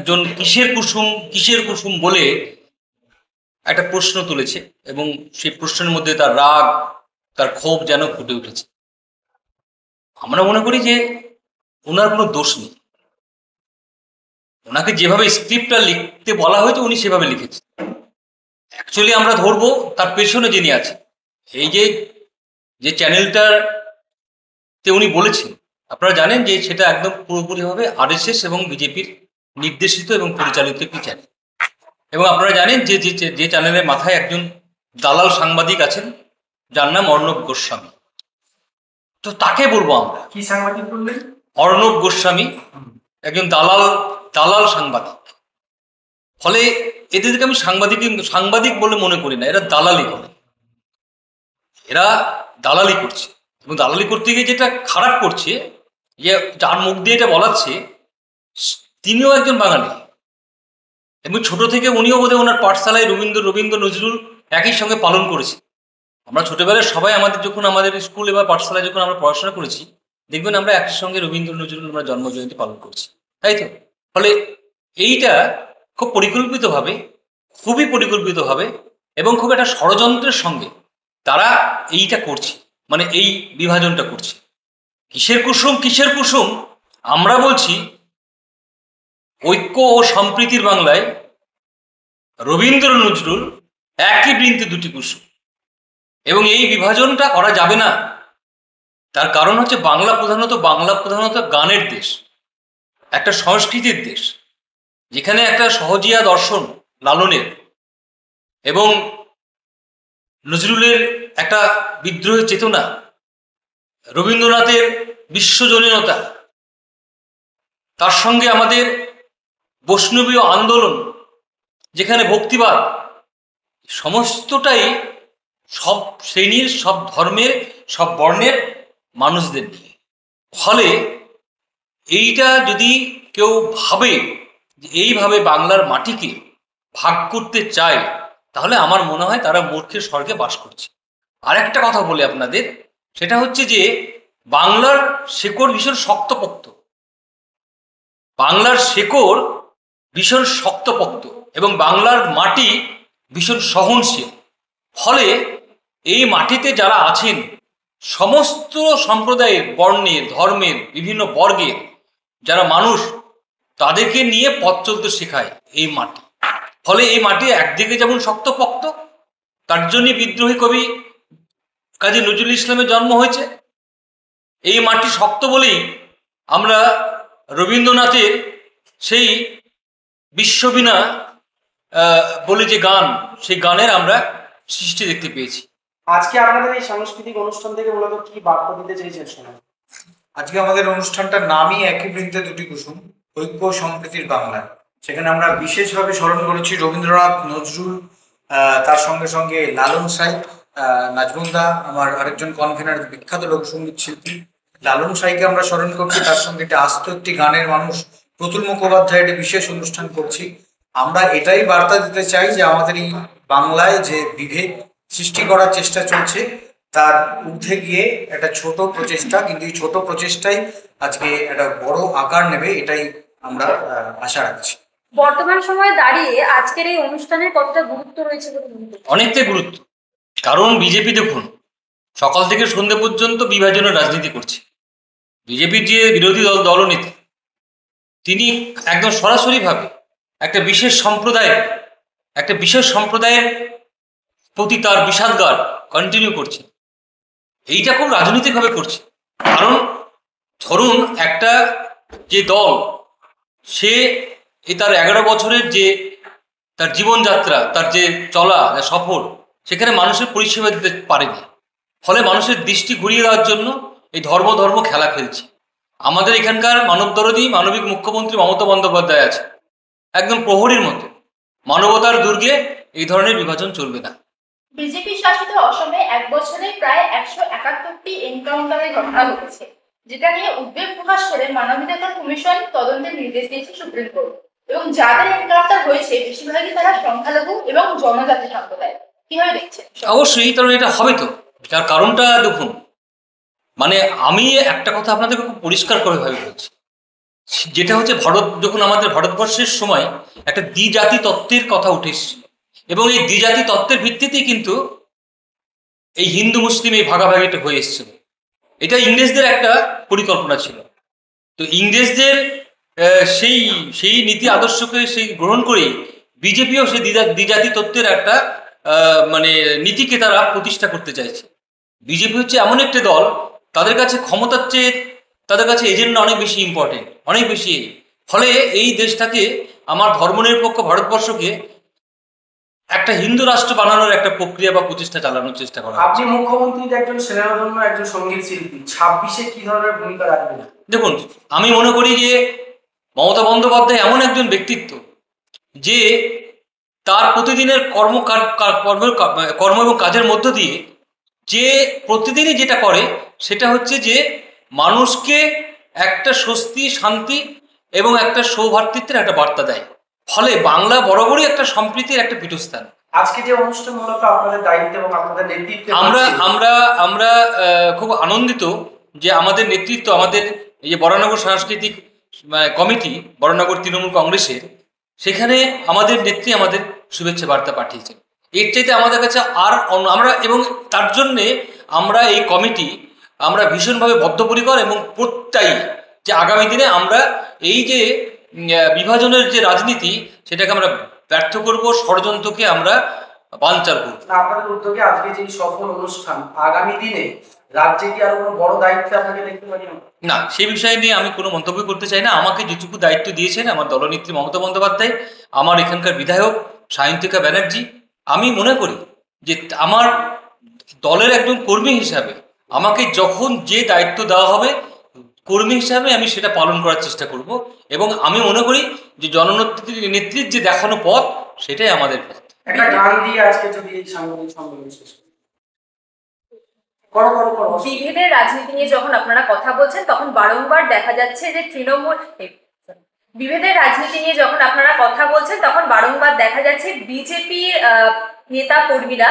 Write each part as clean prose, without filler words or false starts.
একজন কিসের কুসুম বলে একটা প্রশ্ন তুলেছে এবং সেই প্রশ্নের মধ্যে তার রাগ, তার ক্ষোভ যেন ফুটে উঠেছে। আমরা মনে করি যে ওনার কোনো দোষ নেই, ওনাকে যেভাবে স্ক্রিপ্টটা লিখতে বলা হয়েছে উনি সেভাবে লিখেছেন। অ্যাকচুয়ালি আমরা ধরবো তার পেছনে যিনি আছে, এই যে চ্যানেলটাতে উনি বলেছেন, আপনারা জানেন যে সেটা একদম পুরোপুরিভাবে আরএসএস এবং বিজেপির নির্দেশিত এবং পরিচালিত একটি চ্যানেল। এবং আপনারা জানেন যে চ্যানেলের মাথায় একজন দালাল সাংবাদিক আছেন যার নাম অর্ণব গোস্বামী। তো তাকে বলবো আমরা, কি সাংবাদিক বললেন? অর্ণব গোস্বামী একজন দালাল সাংবাদিক। ফলে এদেরকে আমি সাংবাদিক বলে মনে করি না, এরা দালালি করে, এরা দালালি করছে। এবং দালালি করতে গিয়ে যেটা খারাপ করছে, যে যার মুখ দিয়ে এটা বলাচ্ছে তিনিও একজন বাঙালি এবং ছোট থেকে উনিও বোধহয় ওনার পাঠশালায় রবীন্দ্র নজরুল একই সঙ্গে পালন করেছে। আমরা ছোটবেলায় সবাই আমাদের স্কুলে বা পাঠশালায় যখন আমরা পড়াশোনা করেছি, দেখবেন আমরা একই সঙ্গে রবীন্দ্র নজরুল আমরা জন্মজয়ন্তী পালন করছি, তাই তো? ফলে এইটা খুব খুবই পরিকল্পিতভাবে এবং খুব একটা ষড়যন্ত্রের সঙ্গে তারা এইটা করছে, মানে এই বিভাজনটা করছে। কিসের কুসুম আমরা বলছি ঐক্য ও সম্প্রীতির বাংলায় রবীন্দ্র নজরুল একই বৃন্তে দুটি কুসুম, এবং এই বিভাজনটা করা যাবে না। তার কারণ হচ্ছে বাংলা প্রধানত গানের দেশ, একটা সংস্কৃতির দেশ, যেখানে একটা সহজিয়া দর্শন লালনের এবং নজরুলের একটা বিদ্রোহের চেতনা, রবীন্দ্রনাথের বিশ্বজনীনতা, তার সঙ্গে আমাদের বৈষ্ণবীয় আন্দোলন, যেখানে ভক্তিবাদ, সমস্তটাই সব শ্রেণীর, সব ধর্মের, সব বর্ণের মানুষদের নিয়ে। ফলে এইটা যদি কেউ ভাবে যে এইভাবে বাংলার মাটিকে ভাগ করতে চায়, তাহলে আমার মনে হয় তারা মূর্খের স্বর্গে বাস করছে। আর একটা কথা বলি আপনাদের, সেটা হচ্ছে যে বাংলার শেকড় ভীষণ শক্তপোক্ত, এবং বাংলার মাটি ভীষণ সহনশীল। ফলে এই মাটিতে যারা আছেন সমস্ত সম্প্রদায়ের, বর্ণের, ধর্মের, বিভিন্ন বর্গের যারা মানুষ, তাদেরকে নিয়ে পথ চলতে শেখায় এই মাটি। ফলে এই মাটি একদিকে যেমন শক্তপোক্ত, তার জন্য বিদ্রোহী কবি কাজী নজরুল ইসলামের জন্ম হয়েছে। এই মাটি শক্ত বলেই আমরা রবীন্দ্রনাথের সেই বিশ্ববীণা বলে যে গান, সেই গানের আমরা সৃষ্টি দেখতে পেয়েছি। আজকে আপনাদের এই সাংস্কৃতিক অনুষ্ঠান থেকে মূলত কি বার্তা দিতে চেয়েছেন শোনা? আজকে আমাদের অনুষ্ঠানটার নামই একই বৃন্তে দুটি কুসুম, ঐক্য সম্প্রীতির বাংলা। সেখানে আমরা বিশেষভাবে স্মরণ করেছি রবীন্দ্রনাথ, নজরুল, তার সঙ্গে সঙ্গে লালন সাই, নাজমুনদা, আমার আরেকজন কনভেনার, বিখ্যাত লোকসঙ্গীত শিল্পী লালন সাইকে আমরা স্মরণ করছি। তার সঙ্গে একটি গানের মানুষ প্রতুল মুখোপাধ্যায় একটি বিশেষ অনুষ্ঠান করছি। আমরা এটাই বার্তা দিতে চাই যে আমাদের এই বাংলায় যে বিভেদ সৃষ্টি করার চেষ্টা চলছে, তার ঊর্ধ্বে গিয়ে একটা ছোট প্রচেষ্টা, কিন্তু এই ছোট প্রচেষ্টাই আজকে একটা বড় আকার নেবে, এটাই আমরা আশা রাখছি। বর্তমান সময়ে দাঁড়িয়ে আজকের এই অনুষ্ঠানের কতটা গুরুত্ব রয়েছে বলে মনে করছেন? অনেকটাই গুরুত্ব। কারণ বিজেপি দেখুন সকাল থেকে সন্ধ্যে পর্যন্ত বিভাজনের রাজনীতি করছে। বিজেপির যে বিরোধী দলনেতা, তিনি একদম সরাসরিভাবে একটা বিশেষ সম্প্রদায়ের প্রতি তার বিষাদগার কন্টিনিউ করছে। এইটা খুব রাজনৈতিকভাবে করছে। কারণ ধরুন একটা যে দল, সে তার 11 বছরের যে তার জীবনযাত্রা, তার যে চলা সফর, সেখানে মানুষের পরিষেবা দিতে পারেনি। ফলে মানুষের দৃষ্টি ঘুরিয়ে দেওয়ার জন্য এই ধর্ম খেলা খেলছে। আমাদের এখানকার মানবদরদী মানবিক মুখ্যমন্ত্রী মমতা বন্দ্যোপাধ্যায় আছে, একদম প্রহরীর মতো। মানবতার দুর্গে এই ধরনের বিভাজন চলবে না। বিজেপি শাসিত অসমে 1 বছরে প্রায় 171টি এনকাউন্টারের ঘটনা ঘটেছে, যেটা নিয়ে উদ্বেগ প্রকাশ করে মানবাধিকার কমিশন তদন্তের নির্দেশ দিয়েছে সুপ্রিম কোর্ট। এবং যাদের এনকাউন্টার হয়েছে বেশিরভাগই তারা সংখ্যালঘু এবং জনজাতি সম্প্রদায়। কিভাবে দেখছেন? অবশ্যই, কারণ এটা হবে তো। তার কারণটা দেখুন, মানে আমি একটা কথা আপনাদের খুব পরিষ্কার করে ভাবে বলছি যেটা হচ্ছে ভারত, যখন আমাদের ভারতবর্ষের সময় একটা দ্বিজাতি তত্ত্বের কথা উঠে এসেছিল, এবং এই দ্বিজাতি তত্ত্বের ভিত্তিতেই কিন্তু এই হিন্দু মুসলিম এই ভাগাভাগিটা হয়ে এসেছিল। এটা ইংরেজদের একটা পরিকল্পনা ছিল। তো ইংরেজদের সেই সেই নীতি আদর্শকে সেই গ্রহণ করেই বিজেপিও সেই দ্বিজাতি তত্ত্বের একটা মানে নীতিকে তারা প্রতিষ্ঠা করতে চাইছে। বিজেপি হচ্ছে এমন একটা দল, তাদের কাছে ক্ষমতার চেয়ে তাদের কাছে এজেন্ডা অনেক বেশি ইম্পর্টেন্ট, অনেক বেশি। ফলে এই দেশটাকে, আমার ধর্মনিরপেক্ষ ভারতবর্ষকে একটা হিন্দু রাষ্ট্র বানানোর একটা প্রক্রিয়া বা প্রচেষ্টা চালানোর চেষ্টা করা। আপনি মুখ্যমন্ত্রী, একজন স্নেহধন্য একজন সঙ্গীত শিল্পী, 26-এ কি ধরনের ভূমিকা রাখবেন? দেখুন, আমি মনে করি যে মমতা বন্দ্যোপাধ্যায় এমন একজন ব্যক্তিত্ব যে তার প্রতিদিনের কর্ম এবং কাজের মধ্য দিয়ে যে প্রতিদিনই যেটা করে সেটা হচ্ছে যে মানুষকে একটা স্বস্তি, শান্তি এবং একটা সৌভ্রাতৃত্বের একটা বার্তা দেয়। ফলে বাংলা বরাবরই একটা সম্প্রীতির একটা পীঠস্থান। আজকে যে অনুষ্ঠান মূলত আপনাদের দায়িত্ব এবং আপনাদের নেতৃত্বে, আমরা আমরা আমরা খুব আনন্দিত যে আমাদের নেতৃত্ব, আমাদের এই যে বরানগর সাংস্কৃতিক কমিটি, বরানগর তৃণমূল কংগ্রেসের, সেখানে আমাদের নেত্রী আমাদের শুভেচ্ছা বার্তা পাঠিয়েছেন। এর চাইতে আমাদের কাছে আর আমরা, এবং তার জন্যে আমরা এই কমিটি আমরা ভীষণভাবে বদ্ধপরিকর এবং প্রত্যয়ী যে আগামী দিনে আমরা এই যে বিভাজনের যে রাজনীতি, সেটাকে আমরা ব্যর্থ করব, ষড়যন্ত্রকে আমরা বানচাল করব। আপনাদের উদ্যোগে আজকে যে সফল অনুষ্ঠান, আগামী দিনে রাজ্যে কি আরো কোনো বড় দায়িত্ব আপনাকে দেখতে পারি? না, সেই বিষয় নিয়ে আমি কোনো মন্তব্য করতে চাই না। আমাকে যেটুকু দায়িত্ব দিয়েছেন আমার দলনেত্রী মমতা বন্দ্যোপাধ্যায়, আমার এখানকার বিধায়ক সায়ন্তিকা ব্যানার্জি, আমি মনে করি যে আমার দলের একজন কর্মী হিসাবে আমাকে যখন যে দায়িত্ব দেওয়া হবে, কর্মী হিসাবে আমি সেটা পালন করার চেষ্টা করব। এবং আমি মনে করি যে জননেত্রীর যে দেখানো পথ, সেটাই আমাদের পথ। একটা গান দিয়ে আজকে যদি এই সাংবাদিক সম্মেলন শেষ করি। করো। বিভেদের রাজনীতি নিয়ে যখন আপনারা কথা বলছেন, তখন বারংবার দেখা যাচ্ছে যে বিভেদের রাজনীতি নিয়ে যখন আপনারা কথা বলছেন, তখন বারংবার দেখা যাচ্ছে বিজেপির নেতা কর্মীরা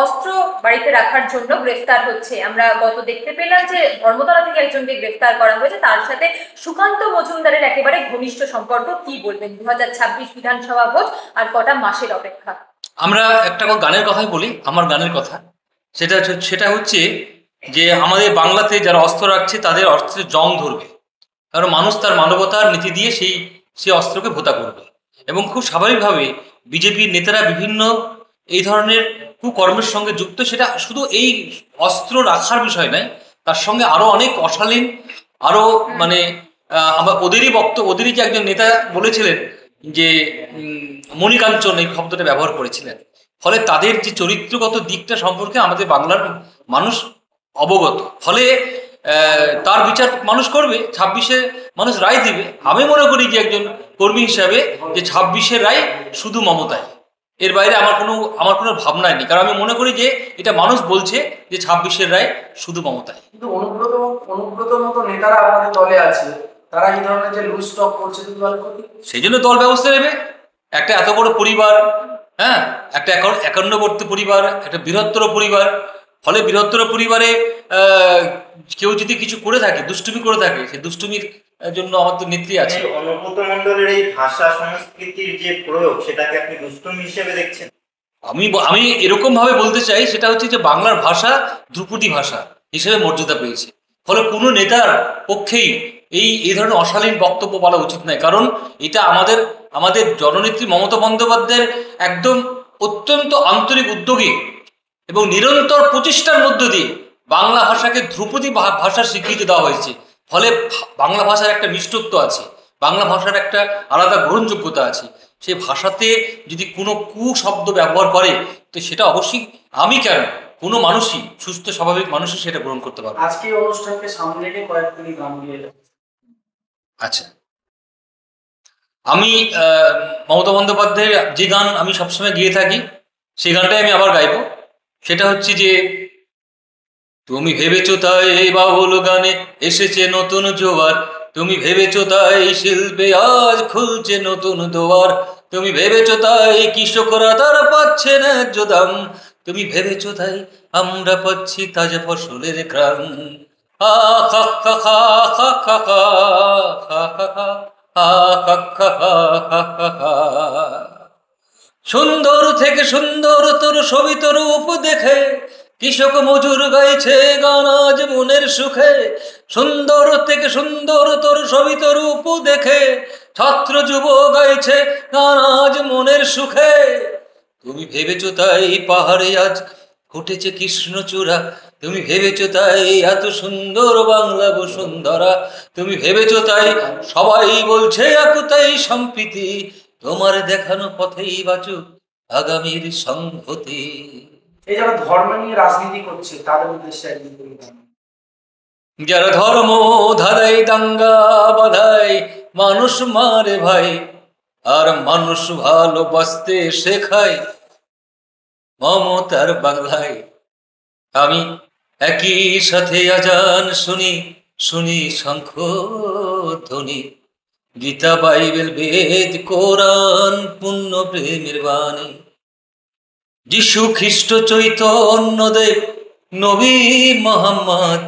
অস্ত্র বাড়িতে রাখার জন্য গ্রেফতার হচ্ছে। আমরা গত দেখতে পেলাম যে ধর্মতলা থেকে একজনকে গ্রেফতার করা হয়েছে, তার সাথে সুকান্ত মজুমদারের একেবারে ঘনিষ্ঠ সম্পর্ক। কি বলবেন? 2026 বিধানসভা ভোট আর কটা মাসের অপেক্ষা। আমরা একটা গানের কথাই বলি, আমার গানের কথা, সেটা হচ্ছে যে আমাদের বাংলাতে যারা অস্ত্র রাখছে তাদের অস্ত্রের জং ধরবে, কারণ মানুষ তার মানবতার নীতি দিয়ে সেই অস্ত্রকে ভোতা করবে। এবং খুব স্বাভাবিকভাবে বিজেপির নেতারা বিভিন্ন এই ধরনের কুকর্মের সঙ্গে যুক্ত। সেটা শুধু এই অস্ত্র রাখার বিষয় নয়, তার সঙ্গে আরও অনেক অশালীন, আরও মানে ওদেরই যে একজন নেতা বলেছিলেন যে মণিকাঞ্চন, এই শব্দটা ব্যবহার করেছিলেন। ফলে তাদের যে চরিত্রগত দিকটা সম্পর্কে আমাদের বাংলার মানুষ অবগত। ফলে তার বিচার মানুষ করবে, 26-এ মানুষ রায় দিবে। আমি মনে করি যে একজন কর্মী হিসাবে যে 26-এর রায় শুধু মমতায়, এর বাইরে আমার কোনো ভাবনাই নেই। কারণ আমি মনে করি যে এটা মানুষ বলছে যে 26-এর রায় শুধু মমতায়। কিন্তু অনুব্রতর মতো নেতারা আমাদের দলে আছে, তারা এই ধরনের যে লুজ স্টক করছে, সেই জন্য দল ব্যবস্থা নেবে। একটা এত বড় পরিবার, হ্যাঁ, একটা একান্নবর্তী পরিবার, একটা বৃহত্তর পরিবার। ফলে বৃহত্তর পরিবারে কেউ যদি কিছু করে থাকে, দুষ্টুমি করে থাকে, সেই দুষ্টুমির জন্য আমার তো নেত্রী আছে। অনুব্রত মণ্ডলের এই ভাষা সংস্কৃতির যে প্রয়োগ, সেটাকে আপনি দুষ্টুমি হিসেবে দেখছেন? আমি এরকম ভাবে বলতে চাই, সেটা হচ্ছে যে বাংলার ভাষা ধ্রুপদী ভাষা হিসেবে মর্যাদা পেয়েছে। ফলে কোনো নেতার পক্ষেই এই ধরনের অশালীন বক্তব্য বলা উচিত নয়। কারণ এটা আমাদের জননেত্রী মমতা বন্দ্যোপাধ্যায়ের একদম অত্যন্ত আন্তরিক উদ্যোগে এবং নিরন্তর প্রচেষ্টার মধ্য দিয়ে বাংলা ভাষাকে ধ্রুপদী ভাষার স্বীকৃতি দেওয়া হয়েছে। ফলে বাংলা ভাষার একটা মিষ্টত্ব আছে, বাংলা ভাষার একটা আলাদা গ্রহণযোগ্যতা আছে। সেই ভাষাতে যদি কোনো কুশব্দ ব্যবহার করে, তো সেটা অবশ্যই আমি কেন, কোনো মানুষই, সুস্থ স্বাভাবিক মানুষই সেটা গ্রহণ করতে পারবে। আজকে এই অনুষ্ঠানকে সামনে রেখে কয়েকটি গান দিয়ে। আচ্ছা, আমি মমতা বন্দ্যোপাধ্যায়ের যে গান আমি সবসময় গেয়ে থাকি, সেই গানটাই আমি আবার গাইব। সেটা হচ্ছে যে, তুমি ভেবেছো তাই এই বাউল গানে এসেছে নতুন জোয়ার, তুমি ভেবেছো তাই শিল্পে আজ খুলছে নতুন দোয়ার, তুমি ভেবেছো তাই কৃষকরা তারা পাচ্ছে ন্যায্য দাম, তুমি ভেবেছো তাই আমরা পাচ্ছি তাজা ফসলের ঘ্রাণ, আ খা খা খা খা খা খা খা খা খা আ খা খা খা খা খা খা। সুন্দর থেকে সুন্দর তোর সবিত রূপ দেখে কৃষক মজুর গাইছে গান আজ মনের সুখে। সুন্দর থেকে সুন্দর তোর সবিত রূপ দেখে ছাত্র যুব গাইছে গান আজ মনের সুখে। তুমি ভেবেছো তাই পাহাড়ে আজ ফুটেছে কৃষ্ণচূড়া, তুমি ভেবেছো তাই এত সুন্দর বাংলা বসুন্ধরা, তুমি ভেবেছো তাই সবাই বলছে একতাই সম্প্রীতি, তোমার দেখানো পথেই বাঁচুক আগামীর সংহতি। এই যারা ধর্ম নিয়ে রাজনীতি করছে তাদের উদ্দেশ্যে একদিন বলবেন। যারা ধর্ম ধারাই দাঙ্গা বাধাই মানুষ মারে ভাই, আর মানুষ ভালোবাসতে শেখায় মমতার বাংলায়। আমি একই সাথে আজান শুনি, শুনি শঙ্খ ধ্বনি, গীতা বাইবেল বেদ কোরআন পূর্ণ প্রেমের বাণী। যিশু খ্রিস্ট চৈতন্য দেব নবী মোহাম্মদ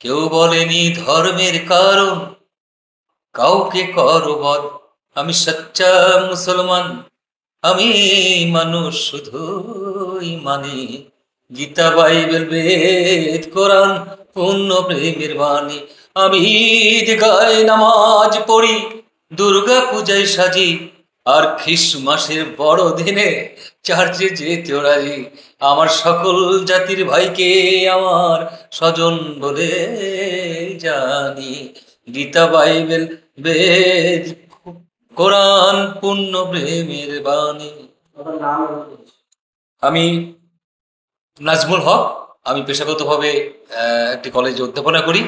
কেউ বলেনি ধর্মের কারণ কাউকে করো বধ। আমি সচ্চা মুসলমান, আমি মানুষ শুধুই মানি, গীতা বাইবেল বেদ কোরআন পূর্ণ প্রেমের বাণী। আমি ঈদ গাই নামাজ পড়ি, দুর্গা পূজায় সাজি, আর খ্রিস্টমাসের বড়দিনে চার্চে যেতে রাজি। আমার সকল জাতির ভাইকে আমার স্বজন বলে জানি, গীতা বাইবেল বেদ কোরআন পূর্ণ প্রেমের বাণী। আপনার নাম এবং পরিচয়। আমি নাজমুল হক, আমি পেশাগতভাবে একটি কলেজে অধ্যাপনা করি।